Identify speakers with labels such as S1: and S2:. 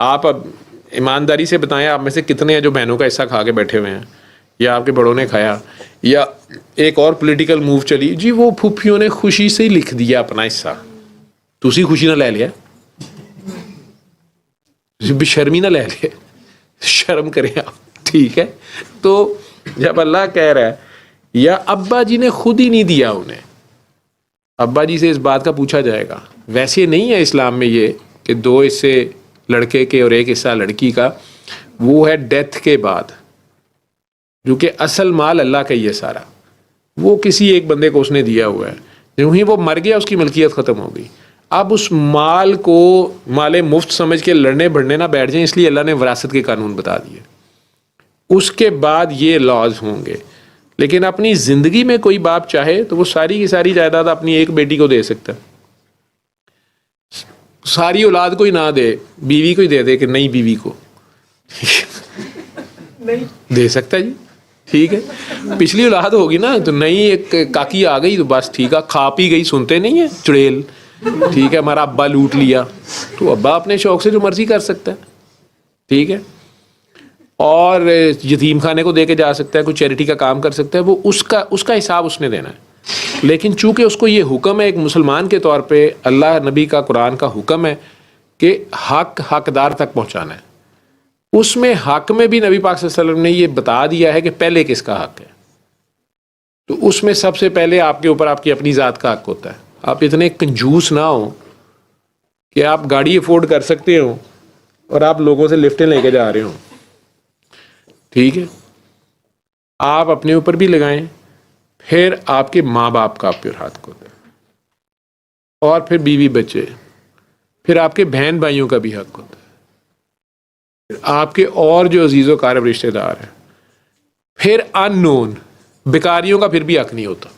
S1: آپ اب ایمانداری سے بتائیں آپ میں سے کتنے ہیں جو بہنوں کا حصہ کھا کے بیٹھے ہوئے ہیں, یا آپ کے بڑوں نے کھایا, یا ایک اور پولیٹیکل موو چلی جی وہ پھوپھیوں نے خوشی سے ہی لکھ دیا اپنا حصہ, تسی خوشی نہ لے لیا, بشرمی نہ لے لے, شرم کریں آپ. ٹھیک ہے, تو جب اللہ کہہ رہا ہے یا ابا جی نے خود ہی نہیں دیا انہیں, ابا جی سے اس بات کا پوچھا جائے گا. ویسے نہیں ہے اسلام میں یہ کہ 2 حصے لڑکے کے اور 1 حصہ لڑکی کا, وہ ہے ڈیتھ کے بعد, جو کہ اصل مال اللہ کا ہی ہے سارا, وہ کسی ایک بندے کو اس نے دیا ہوا ہے, جو ہی وہ مر گیا اس کی ملکیت ختم ہو گئی. اب اس مال کو مال مفت سمجھ کے لڑنے بڑھنے نہ بیٹھ جائیں, اس لیے اللہ نے وراثت کے قانون بتا دیے. اس کے بعد یہ لاز ہوں گے, لیکن اپنی زندگی میں کوئی باپ چاہے تو وہ ساری کی ساری جائیداد اپنی ایک بیٹی کو دے سکتا ہے, ساری اولاد کو ہی نہ دے, بیوی کو ہی دے دے کہ نئی بیوی کو دے سکتا ہے جی. ٹھیک ہے, پچھلی اولاد ہوگی نا تو نئی ایک کاکی آ گئی تو بس ٹھیک ہے, کھا پی گئی, سنتے نہیں ہیں چڑیل, ٹھیک ہے, ہمارا ابا لوٹ لیا, تو ابا اپنے شوق سے جو مرضی کر سکتا ہے. ٹھیک ہے, اور یتیم خانے کو دے کے جا سکتا ہے, کوئی چیریٹی کا کام کر سکتا ہے, وہ اس کا حساب اس نے دینا ہے. لیکن چونکہ اس کو یہ حکم ہے ایک مسلمان کے طور پہ, اللہ نبی کا قرآن کا حکم ہے کہ حقدار تک پہنچانا ہے, اس میں حق میں بھی نبی پاک صلی اللہ علیہ وسلم نے یہ بتا دیا ہے کہ پہلے کس کا حق ہے. تو اس میں سب سے پہلے آپ کے اوپر آپ کی اپنی ذات کا حق ہوتا ہے. آپ اتنے کنجوس نہ ہوں کہ آپ گاڑی افورڈ کر سکتے ہوں اور آپ لوگوں سے لفٹیں لے کے جا رہے ہوں. ٹھیک ہے, آپ اپنے اوپر بھی لگائیں, پھر آپ کے ماں باپ کا آپ پر ہاتھ ہوتا ہے, اور پھر بیوی بچے, پھر آپ کے بہن بھائیوں کا بھی حق ہوتا ہے, پھر آپ کے اور جو عزیز و قارب رشتہ دار ہیں, پھر ان نون بیکاریوں کا پھر بھی حق نہیں ہوتا.